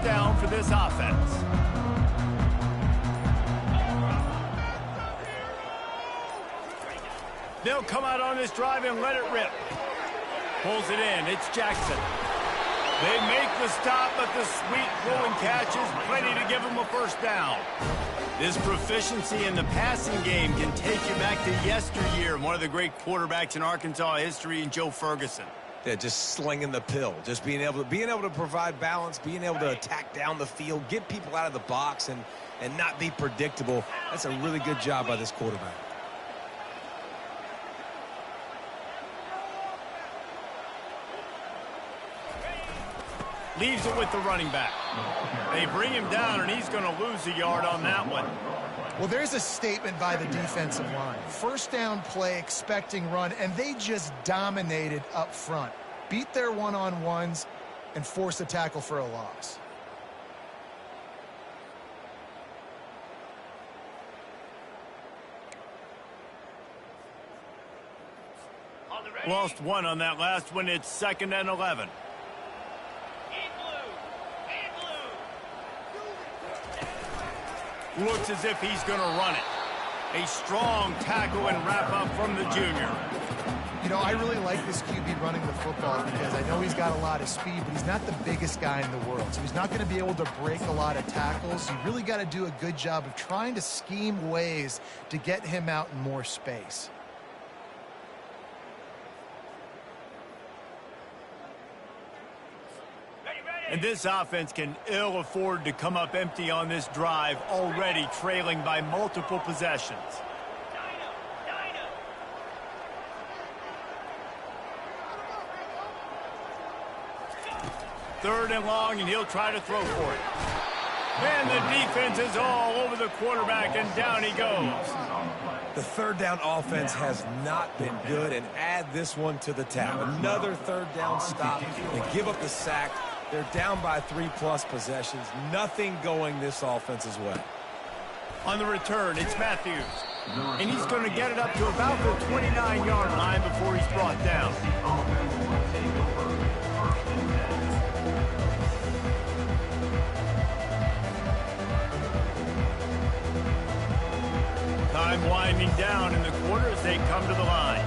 Speaker 1: Down for this offense. They'll come out on this drive and let it rip. Pulls it in. It's Jackson. They make the stop, but the sweet throwing catch is plenty to give them a first down. This proficiency in the passing game can take you back to yesteryear. One of the great quarterbacks in Arkansas history, in Joe Ferguson.
Speaker 3: Yeah, just slinging the pill, just being able to provide balance, being able to attack down the field, get people out of the box, and not be predictable. That's a really good job by this quarterback.
Speaker 1: Leaves it with the running back. They bring him down, and he's going to lose a yard on that one.
Speaker 2: Well, there's a statement by the defensive line. First down play, expecting run, and they just dominated up front. Beat their one-on-ones and force a tackle for a loss.
Speaker 1: Lost one on that last one. It's 2nd and 11. Looks as if he's going to run it. A strong tackle and wrap up from the junior.
Speaker 2: You know, I really like this QB running the football because I know he's got a lot of speed, but he's not the biggest guy in the world. So he's not going to be able to break a lot of tackles. You really got to do a good job of trying to scheme ways to get him out in more space.
Speaker 1: And this offense can ill afford to come up empty on this drive, already trailing by multiple possessions. Third and long, and he'll try to throw for it. And the defense is all over the quarterback, and down he goes.
Speaker 3: The third down offense has not been good, and add this one to the tab. Another third down stop and give up the sack. They're down by 3+ possessions. Nothing going this offense's way.
Speaker 1: On the return, it's Matthews. And he's going to get it up to about the 29-yard line before he's brought down. Time winding down in the quarter as they come to the line.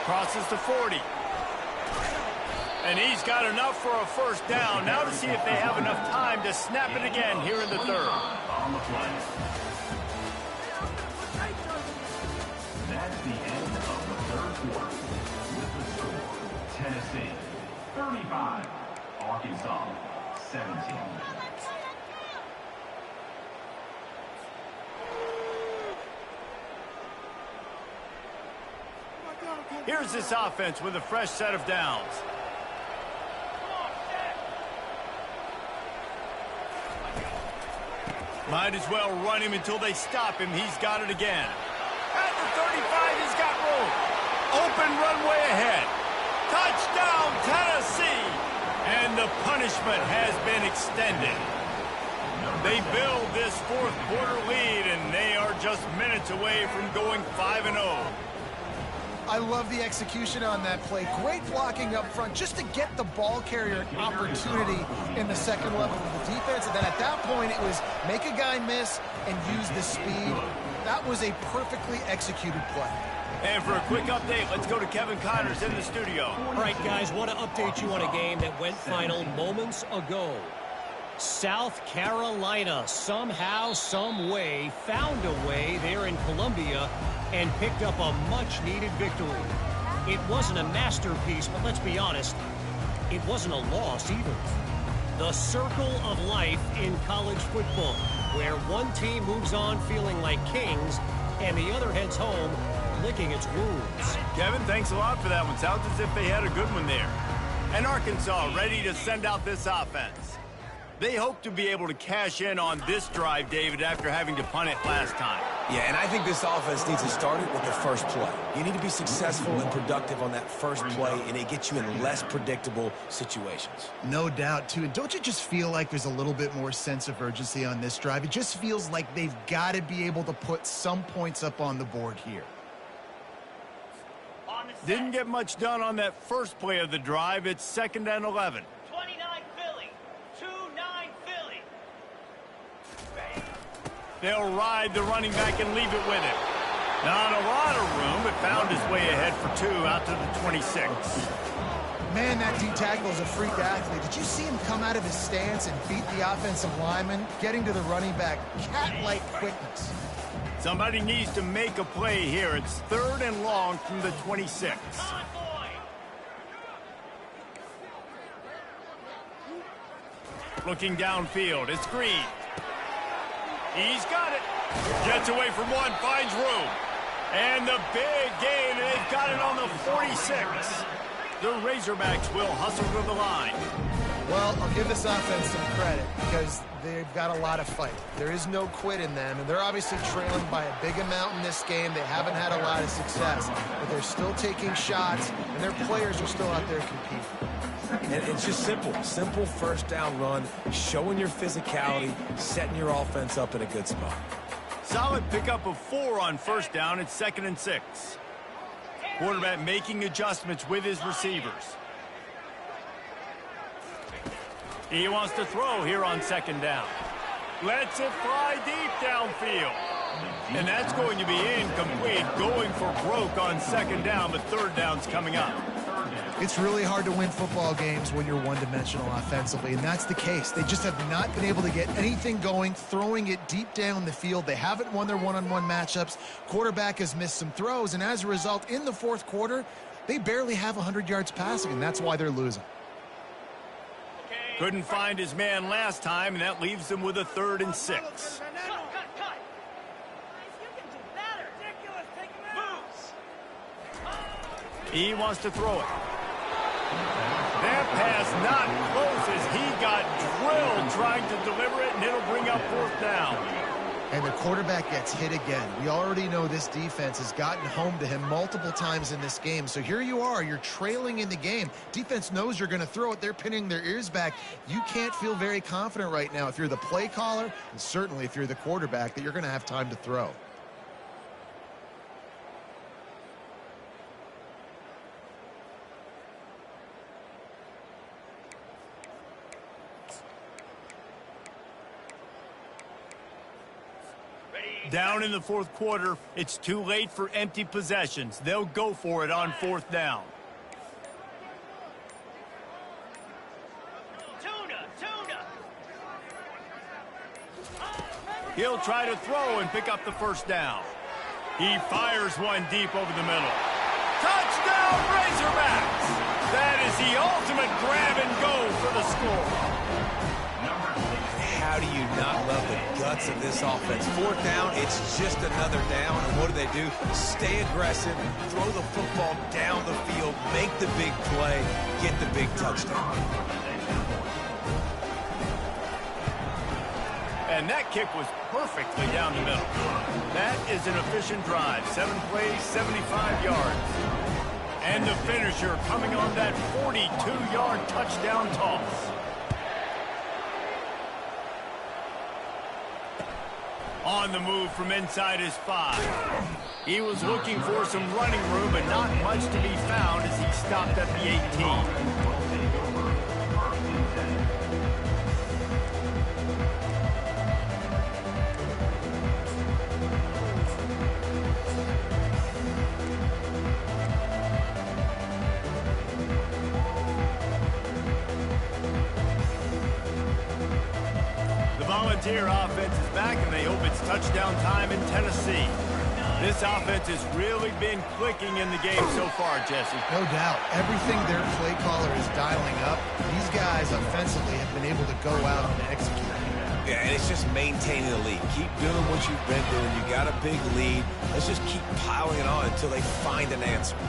Speaker 1: Crosses the 40. And he's got enough for a first down. Now to see if they have enough time to snap it again here in the third.
Speaker 5: On the play. That's the end of the third quarter. With the score, Tennessee 35, Arkansas 17.
Speaker 1: Here's this offense with a fresh set of downs. Might as well run him until they stop him. He's got it again. At the 35, he's got room. Open runway ahead. Touchdown, Tennessee! And the punishment has been extended. They build this fourth quarter lead, and they are just minutes away from going 5-0.
Speaker 2: I love the execution on that play. Great blocking up front just to get the ball carrier an opportunity in the second level of the defense. And then at that point, it was make a guy miss and use the speed. That was a perfectly executed play.
Speaker 1: And for a quick update, let's go to Kevin Connors in the studio.
Speaker 4: All right, guys, want to update you on a game that went final moments ago. South Carolina somehow, some way, found a way there in Columbia and picked up a much-needed victory. It wasn't a masterpiece, but let's be honest, it wasn't a loss either. The circle of life in college football, where one team moves on feeling like kings and the other heads home licking its wounds.
Speaker 1: Kevin, thanks a lot for that one. Sounds as if they had a good one there. And Arkansas ready to send out this offense. They hope to be able to cash in on this drive, David, after having to punt it last time.
Speaker 3: Yeah, and I think this offense needs to start it with the first play. You need to be successful and productive on that first play, and it gets you in less predictable situations.
Speaker 2: No doubt, too. And don't you just feel like there's a little bit more sense of urgency on this drive? It just feels like they've got to be able to put some points up on the board here.
Speaker 1: Didn't get much done on that first play of the drive. It's 2nd and 11.
Speaker 6: 29 Philly. 2-9 Philly.
Speaker 1: They'll ride the running back and leave it with him. Not a lot of room, but found his way ahead for 2 out to the 26.
Speaker 2: Man, that D-tackle is a freak athlete. Did you see him come out of his stance and beat the offensive lineman, getting to the running back? Cat-like quickness.
Speaker 1: Somebody needs to make a play here. It's 3rd and long from the 26. Looking downfield, it's Green. He's got it. Gets away from one, finds room. And the big gain, they've got it on the 46. The Razorbacks will hustle to the line.
Speaker 2: Well, I'll give this offense some credit because they've got a lot of fight. There is no quit in them, and they're obviously trailing by a big amount in this game. They haven't had a lot of success, but they're still taking shots, and their players are still out there competing.
Speaker 3: And it's just simple. Simple first down run, showing your physicality, setting your offense up in a good spot.
Speaker 1: Solid pickup of 4 on first down. It's 2nd and 6. Quarterback making adjustments with his receivers. He wants to throw here on 2nd down. Lets it fly deep downfield. And that's going to be incomplete, going for broke on 2nd down, but 3rd down's coming up.
Speaker 2: It's really hard to win football games when you're one-dimensional offensively, and that's the case. They just have not been able to get anything going, throwing it deep down the field. They haven't won their one-on-one matchups. Quarterback has missed some throws, and as a result, in the fourth quarter, they barely have 100 yards passing, and that's why they're losing.
Speaker 1: Couldn't find his man last time, and that leaves them with a 3rd and 6.
Speaker 6: Cut.
Speaker 1: He wants to throw it. That pass not close trying to deliver it, and it'll bring up fourth down.
Speaker 2: And the quarterback gets hit again. We already know this defense has gotten home to him multiple times in this game. So here you are, you're trailing in the game. Defense knows you're going to throw it. They're pinning their ears back. You can't feel very confident right now if you're the play caller, and certainly if you're the quarterback, that you're going to have time to throw.
Speaker 1: Down in the fourth quarter, it's too late for empty possessions. They'll go for it on fourth down.
Speaker 6: Tuna.
Speaker 1: He'll try to throw and pick up the first down. He fires one deep over the middle. Touchdown, Razorbacks! That is the ultimate grab and go for the score.
Speaker 3: How do you not love the guts of this offense? Fourth down, it's just another down. And what do? Stay aggressive, throw the football down the field, make the big play, get the big touchdown.
Speaker 1: And that kick was perfectly down the middle. That is an efficient drive. 7 plays, 75 yards. And the finisher coming on that 42-yard touchdown toss. On the move from inside his 5. He was looking for some running room, but not much to be found as he stopped at the 18. Volunteer offense is back, and they hope it's touchdown time in Tennessee. This offense has really been clicking in the game so far, Jesse.
Speaker 2: No doubt. Everything their play caller is dialing up, these guys offensively have been able to go out and execute.
Speaker 3: Yeah, and it's just maintaining the lead. Keep doing what you've been doing. You got a big lead. Let's just keep piling it on until they find an answer.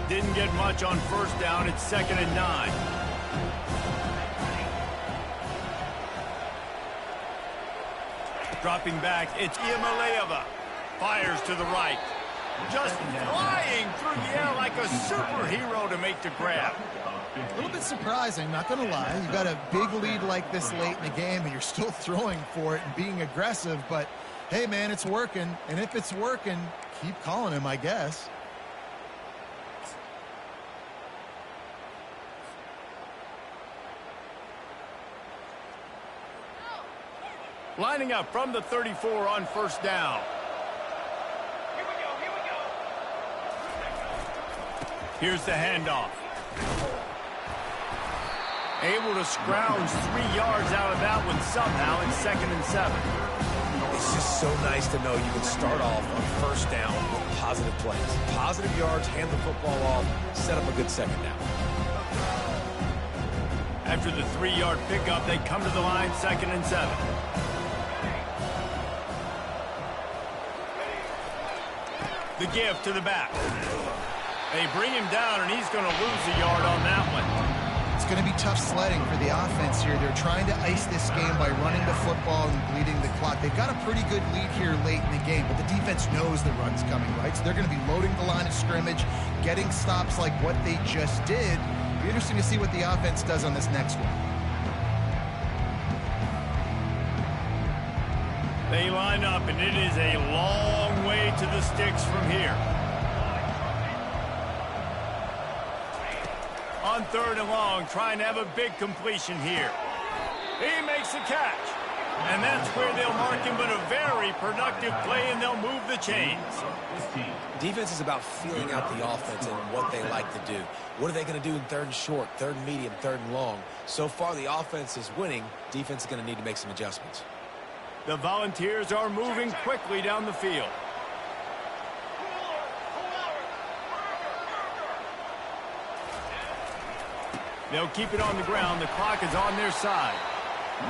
Speaker 1: Didn't get much on first down. It's 2nd and 9. Dropping back, it's Iamaleava. Fires to the right. Just flying through the air like a superhero to make the grab.
Speaker 2: A little bit surprising, not going to lie. You got a big lead like this late in the game, and you're still throwing for it and being aggressive. But, hey, man, it's working. And if it's working, keep calling him, I guess.
Speaker 1: Lining up from the 34 on first down.
Speaker 6: Here we go.
Speaker 1: Here's the handoff. Able to scrounge 3 yards out of that one somehow in 2nd and 7.
Speaker 3: It's just so nice to know you can start off on first down with positive plays. Positive yards, hand the football off, set up a good second down.
Speaker 1: After the 3-yard pickup, they come to the line, 2nd and 7. The give to the back. They bring him down, and he's going to lose a yard on that one.
Speaker 2: It's going to be tough sledding for the offense here. They're trying to ice this game by running the football and bleeding the clock. They've got a pretty good lead here late in the game, but the defense knows the run's coming, right? So they're going to be loading the line of scrimmage, getting stops like what they just did. It'll be interesting to see what the offense does on this next one.
Speaker 1: They line up, and it is a long way to the sticks from here. On 3rd and long, trying to have a big completion here. He makes the catch. And that's where they'll mark him, but a very productive play, and they'll move the chains.
Speaker 3: Defense is about feeling out the offense and what they like to do. What are they going to do in 3rd and short, 3rd and medium, 3rd and long? So far, the offense is winning. Defense is going to need to make some adjustments.
Speaker 1: The Volunteers are moving quickly down the field. They'll keep it on the ground. The clock is on their side.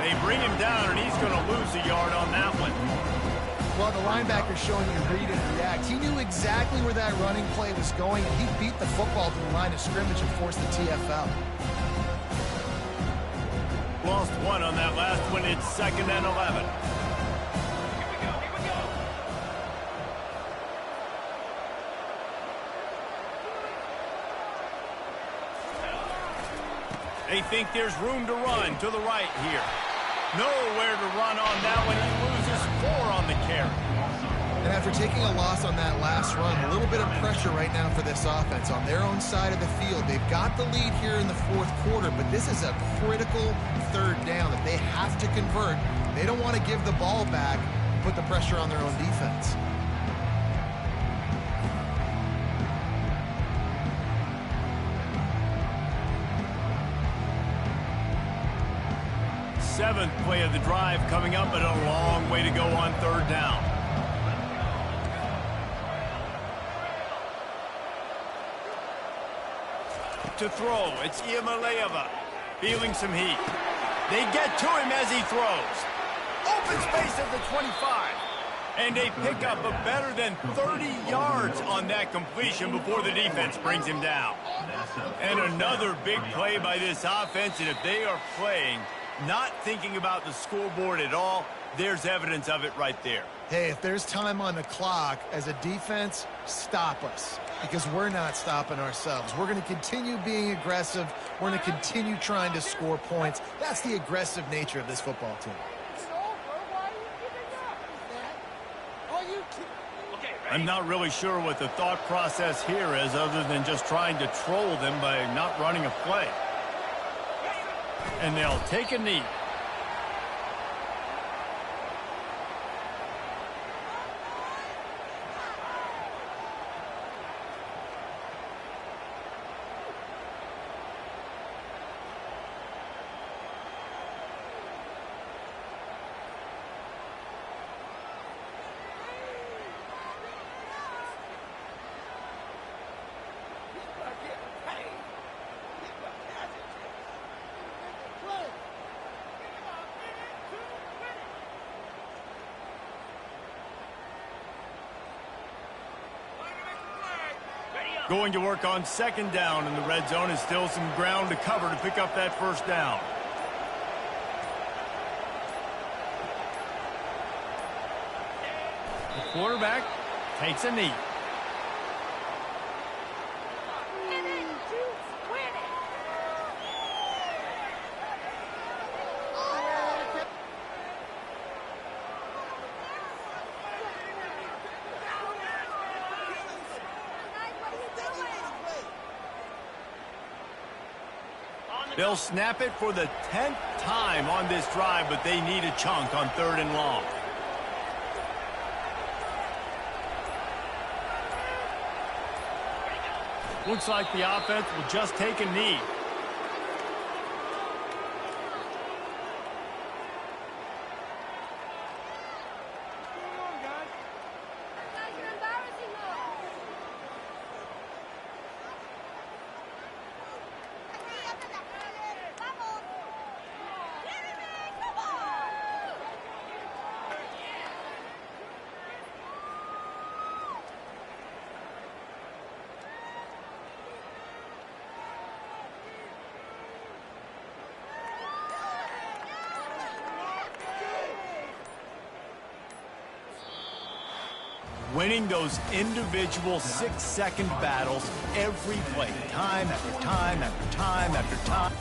Speaker 1: They bring him down, and he's going to lose a yard on that one.
Speaker 2: Well, the linebacker's showing you read and react. He knew exactly where that running play was going, and he beat the football to the line of scrimmage and forced the TFL.
Speaker 1: Lost one on that last one. It's 2nd and 11.
Speaker 6: Here we go, here we go.
Speaker 1: They think there's room to run to the right here. Nowhere to run on that one. He loses 4 on the carry.
Speaker 2: And after taking a loss on that last run, a little bit of pressure right now for this offense on their own side of the field. They've got the lead here in the 4th quarter, but this is a critical 3rd down that they have to convert. They don't want to give the ball back and put the pressure on their own defense.
Speaker 1: Seventh play of the drive coming up, but a long way to go on 3rd down. To throw, it's Iamaleava feeling some heat. They get to him as he throws. Open space at the 25. And they pick up a better than 30 yards on that completion before the defense brings him down. And another big play by this offense, and if they are playing, not thinking about the scoreboard at all, there's evidence of it right there.
Speaker 2: Hey, if there's time on the clock, as a defense, stop us. Because we're not stopping ourselves. We're going to continue being aggressive. We're going to continue trying to score points. That's the aggressive nature of this football team.
Speaker 1: I'm not really sure what the thought process here is other than just trying to troll them by not running a play. And they'll take a knee. Going to work on 2nd down in the red zone, and still some ground to cover to pick up that 1st down. The quarterback takes a knee. They'll snap it for the 10th time on this drive, but they need a chunk on 3rd and long. Looks like the offense will just take a knee. Winning those individual 6-second battles every play, time after time after time after time.